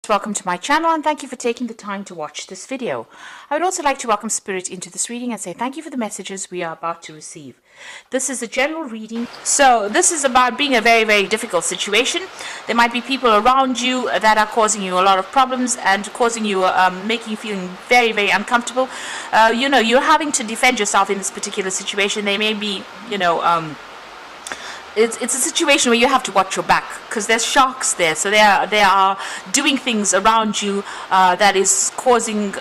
Welcome to my channel and thank you for taking the time to watch this video. I would also like to welcome Spirit into this reading and say thank you for the messages we are about to receive. This is a general reading, so this is about being a very difficult situation. There might be people around you that are causing you a lot of problems and causing you, making you feeling very uncomfortable. You're having to defend yourself in this particular situation. They may be, it's a situation where you have to watch your back because there's sharks there, so they are doing things around you that is causing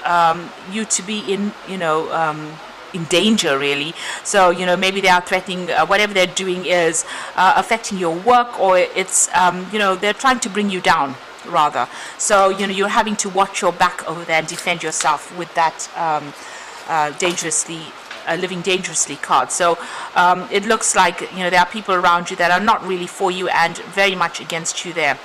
you to be in danger, really. So maybe they are threatening, whatever they're doing is affecting your work, or it's they're trying to bring you down rather. So you're having to watch your back over there and defend yourself with that living dangerously card. So it looks like there are people around you that are not really for you and very much against you there.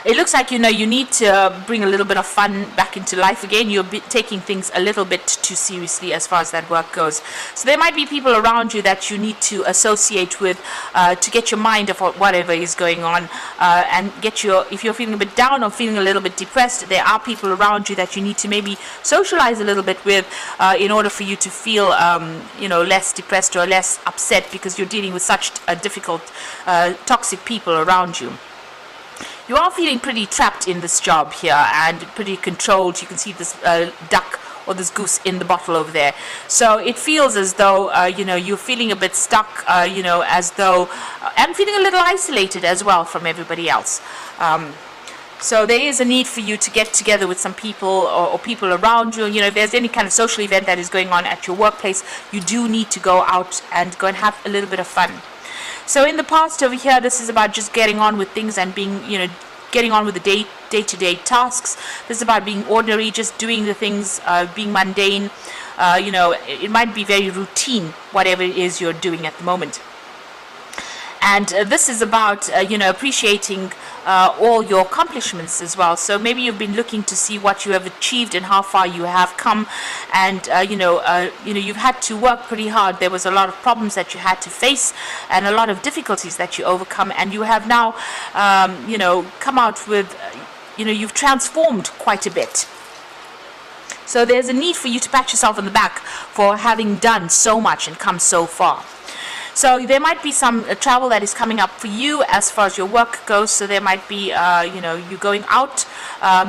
It looks like you need to bring a little bit of fun back into life again. You're taking things a little bit too seriously as far as that work goes. So there might be people around you that you need to associate with to get your mind off whatever is going on, and if you're feeling a bit down or feeling a little bit depressed, there are people around you that you need to maybe socialize a little bit with in order for you to feel less depressed or less upset, because you're dealing with such difficult toxic people around you. You are feeling pretty trapped in this job here and pretty controlled. You can see this duck or this goose in the bottle over there. So it feels as though you're feeling a bit stuck, as though and feeling a little isolated as well from everybody else. So there is a need for you to get together with some people or people around you. If there's any kind of social event that is going on at your workplace, you do need to go out and go and have a little bit of fun. So in the past over here, this is about just getting on with things and being, getting on with the day-to-day tasks. This is about being ordinary, just doing the things, being mundane. It might be very routine, whatever it is you're doing at the moment. And this is about, appreciating all your accomplishments as well. So maybe you've been looking to see what you have achieved and how far you have come. And, you've had to work pretty hard. There was a lot of problems that you had to face and a lot of difficulties that you overcome. And you have now, come out with, you've transformed quite a bit. So there's a need for you to pat yourself on the back for having done so much and come so far. So there might be some travel that is coming up for you as far as your work goes. So there might be, you going out,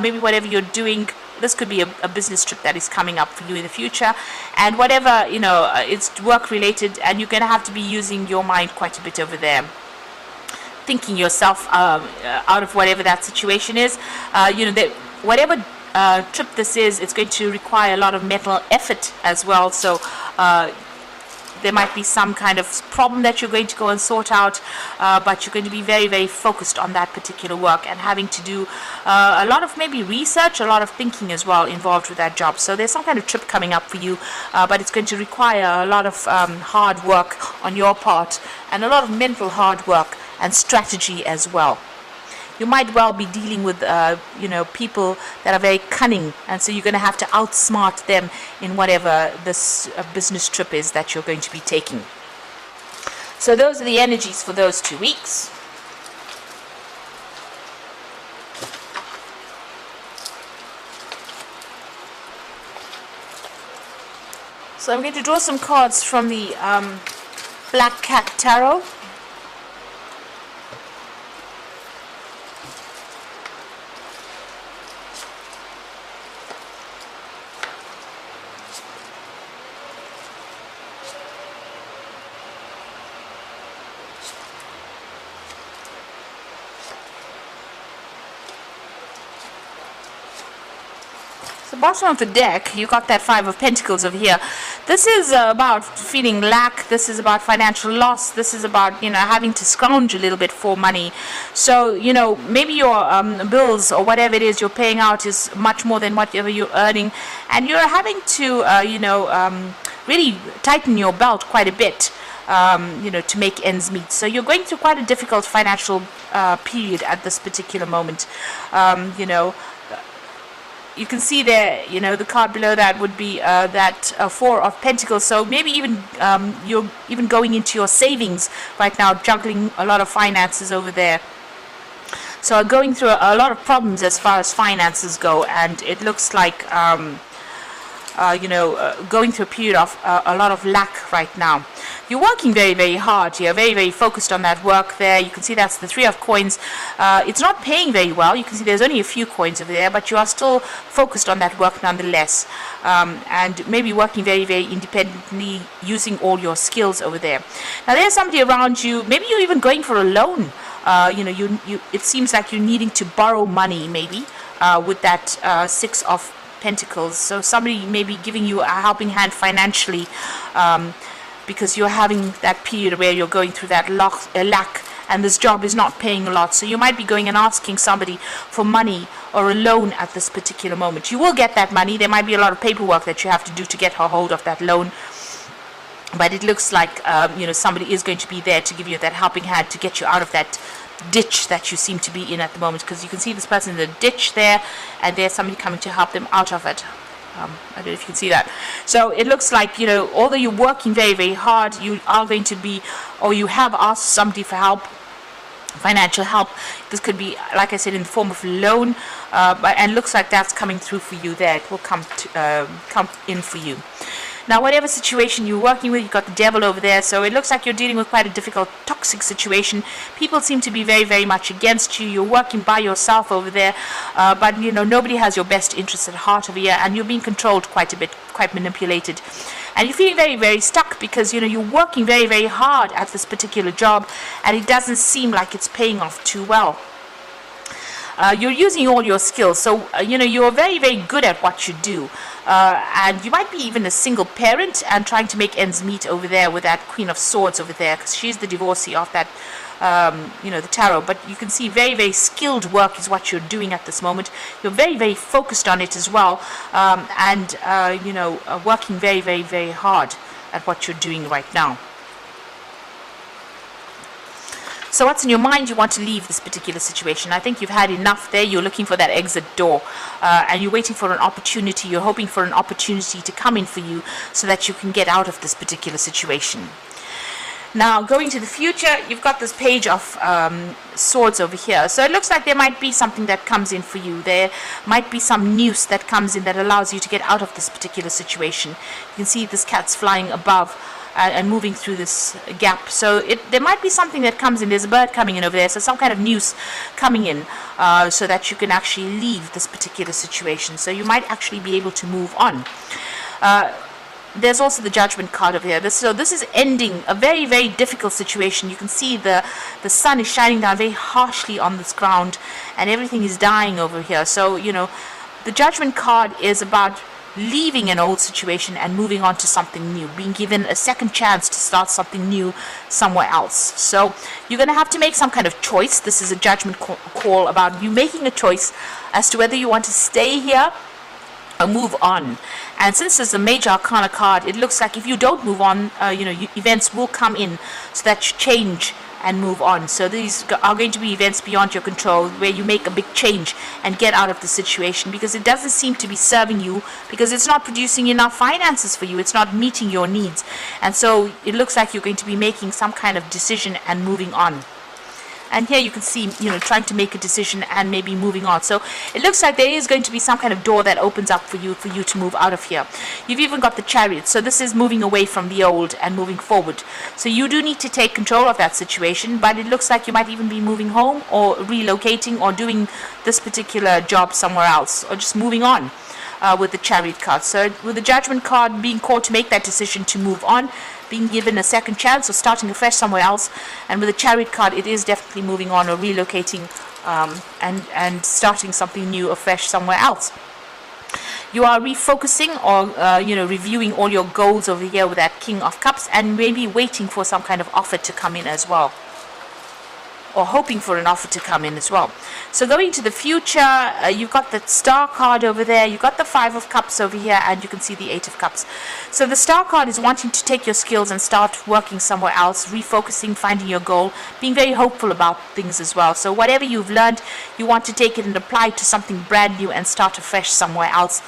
maybe whatever you're doing. This could be a business trip that is coming up for you in the future. And whatever, it's work related, and you're going to have to be using your mind quite a bit over there, thinking yourself out of whatever that situation is. Whatever trip this is, it's going to require a lot of mental effort as well. So there might be some kind of problem that you're going to go and sort out, but you're going to be very focused on that particular work and having to do a lot of maybe research, a lot of thinking as well involved with that job. So there's some kind of trip coming up for you, but it's going to require a lot of hard work on your part and a lot of mental hard work and strategy as well. You might well be dealing with, people that are very cunning, and so you're going to have to outsmart them in whatever this business trip is that you're going to be taking. So those are the energies for those 2 weeks. So I'm going to draw some cards from the Black Cat Tarot. The bottom of the deck, you got that Five of Pentacles over here. This is about feeling lack. This is about financial loss. This is about having to scrounge a little bit for money. So maybe your bills or whatever it is you're paying out is much more than whatever you're earning, and you're having to really tighten your belt quite a bit, to make ends meet. So you're going through quite a difficult financial period at this particular moment. You can see there, the card below that would be that Four of Pentacles. So maybe even you're even going into your savings right now, juggling a lot of finances over there. So are going through a lot of problems as far as finances go, and it looks like going through a period of a lot of lack right now. You're working very, very hard. You're very, very focused on that work there. You can see that's the 3 of coins. It's not paying very well. You can see there's only a few coins over there, but you are still focused on that work nonetheless. And maybe working very, very independently, using all your skills over there. Now there's somebody around you. Maybe you're even going for a loan. It seems like you're needing to borrow money, maybe, with that 6 of Pentacles. So somebody may be giving you a helping hand financially, because you're having that period where you're going through that lack, and this job is not paying a lot. So you might be going and asking somebody for money or a loan at this particular moment. You will get that money. There might be a lot of paperwork that you have to do to get a hold of that loan. But it looks like somebody is going to be there to give you that helping hand to get you out of that ditch that you seem to be in at the moment, because you can see this person in the ditch there, and there's somebody coming to help them out of it. I don't know if you can see that. So it looks like, although you're working very, very hard, you are going to be, or you have asked somebody for help, financial help. This could be, like I said, in the form of a loan, and looks like that's coming through for you there. It will come in for you. Now, whatever situation you're working with, you've got the devil over there, so it looks like you're dealing with quite a difficult, toxic situation. People seem to be very, very much against you. You're working by yourself over there, but, nobody has your best interests at heart over here, and you're being controlled quite a bit, quite manipulated. And you're feeling very, very stuck because, you're working very, very hard at this particular job, and it doesn't seem like it's paying off too well. You're using all your skills, so you're very, very good at what you do, and you might be even a single parent and trying to make ends meet over there with that Queen of Swords over there, because she's the divorcee of that the tarot. But you can see very, very skilled work is what you're doing at this moment. You're very, very focused on it as well, and working very, very, very hard at what you're doing right now. So what's in your mind? You want to leave this particular situation. I think you've had enough there. You're looking for that exit door, and you're waiting for an opportunity. You're hoping for an opportunity to come in for you so that you can get out of this particular situation. Now, going to the future, you've got this Page of Swords over here. So it looks like there might be something that comes in for you. There might be some news that comes in that allows you to get out of this particular situation. You can see this cat's flying above and moving through this gap. So there might be something that comes in. There's a bird coming in over there, so some kind of news coming in, so that you can actually leave this particular situation. So you might actually be able to move on. There's also the Judgment card over here. So this is ending a very, very difficult situation. You can see the sun is shining down very harshly on this ground, and everything is dying over here. So, the Judgment card is about leaving an old situation and moving on to something new, being given a second chance to start something new somewhere else. So you're going to have to make some kind of choice. This is a judgment call about you making a choice as to whether you want to stay here or move on. And since there's a Major Arcana card, it looks like if you don't move on, events will come in so that you change and move on. So these are going to be events beyond your control, where you make a big change and get out of the situation, because it doesn't seem to be serving you, because it's not producing enough finances for you. It's not meeting your needs. And so it looks like you're going to be making some kind of decision and moving on. And here you can see, trying to make a decision and maybe moving on. So it looks like there is going to be some kind of door that opens up for you to move out of here. You've even got the Chariot. So this is moving away from the old and moving forward. So you do need to take control of that situation, but it looks like you might even be moving home or relocating or doing this particular job somewhere else, or just moving on. With the Chariot card. So with the Judgment card, being called to make that decision to move on, being given a second chance or starting afresh somewhere else, and with the Chariot card, it is definitely moving on or relocating, and starting something new afresh somewhere else. You are refocusing or reviewing all your goals over here with that King of Cups, and maybe waiting for some kind of offer to come in as well, or hoping for an offer to come in as well. So going to the future, you've got the Star card over there, you've got the 5 of Cups over here, and you can see the 8 of Cups. So the Star card is wanting to take your skills and start working somewhere else, refocusing, finding your goal, being very hopeful about things as well. So whatever you've learned, you want to take it and apply it to something brand new and start afresh somewhere else,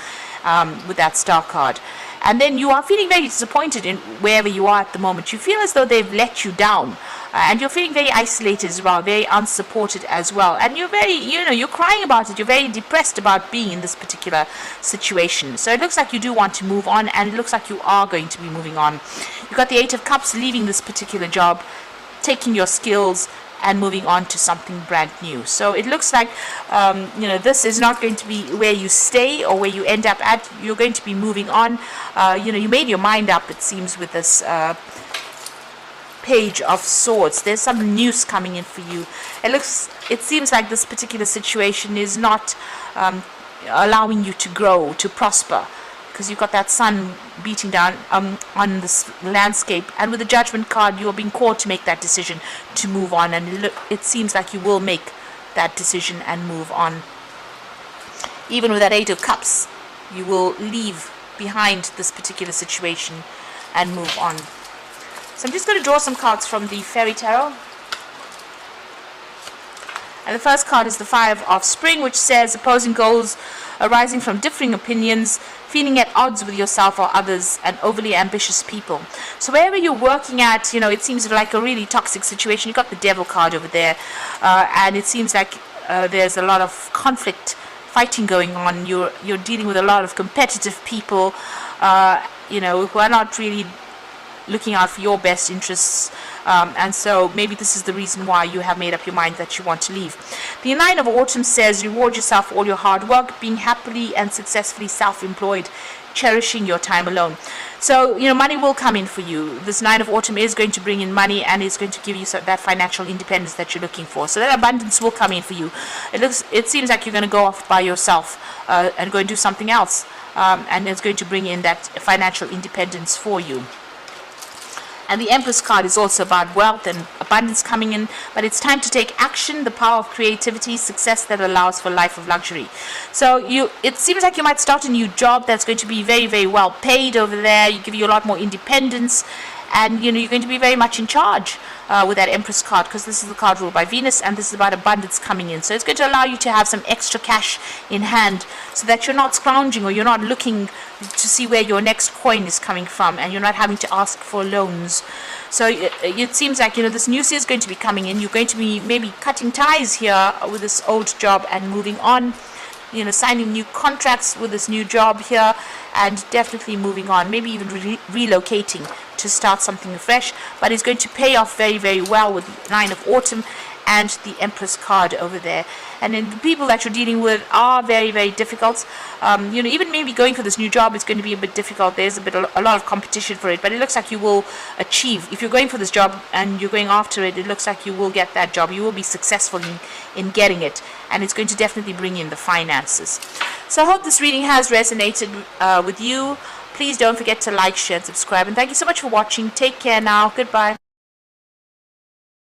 with that Star card. And then you are feeling very disappointed in wherever you are at the moment. You feel as though they've let you down. and you're feeling very isolated as well, very unsupported as well, and you're very, you're crying about it, you're very depressed about being in this particular situation. So it looks like you do want to move on, and it looks like you are going to be moving on. You've got the Eight of Cups, leaving this particular job, taking your skills and moving on to something brand new. So it looks like this is not going to be where you stay or where you end up at. You're going to be moving on. You made your mind up, it seems, with this Page of Swords. There's some news coming in for you. It seems like this particular situation is not allowing you to grow, to prosper, because you've got that sun beating down on this landscape, and with the Judgment card, you are being called to make that decision to move on, and it seems like you will make that decision and move on. Even with that Eight of Cups, you will leave behind this particular situation and move on. So I'm just going to draw some cards from the Fairy Tarot. And the first card is the Five of Spring, which says opposing goals arising from differing opinions, feeling at odds with yourself or others, and overly ambitious people. So wherever you're working at, it seems like a really toxic situation. You've got the Devil card over there, and it seems like there's a lot of conflict, fighting going on. You're dealing with a lot of competitive people, who are not really looking out for your best interests, and so maybe this is the reason why you have made up your mind that you want to leave. The Nine of Autumn says reward yourself for all your hard work, being happily and successfully self-employed, cherishing your time alone. So money will come in for you. This Nine of Autumn is going to bring in money, and it's going to give you that financial independence that you're looking for. So that abundance will come in for you. It seems like you're going to go off by yourself and go and do something else, and it's going to bring in that financial independence for you. And the Empress card is also about wealth and abundance coming in, but it's time to take action, the power of creativity, success that allows for a life of luxury. So it seems like you might start a new job that's going to be very, very well paid over there. You give you a lot more independence, and you're going to be very much in charge with that Empress card, because this is the card ruled by Venus, and this is about abundance coming in. So it's going to allow you to have some extra cash in hand, so that you're not scrounging, or you're not looking to see where your next coin is coming from, and you're not having to ask for loans. So it seems like this news is going to be coming in. You're going to be maybe cutting ties here with this old job and moving on, signing new contracts with this new job here, and definitely moving on, maybe even relocating to start something fresh. But it's going to pay off very, very well with the Nine of Autumn and the Empress card over there. And then the people that you're dealing with are very, very difficult. Even maybe going for this new job is going to be a bit difficult. There's a lot of competition for it, but it looks like you will achieve. If you're going for this job and you're going after it, it looks like you will get that job. You will be successful in getting it, and it's going to definitely bring in the finances. So I hope this reading has resonated with you. Please don't forget to like, share, and subscribe. And thank you so much for watching. Take care now. Goodbye.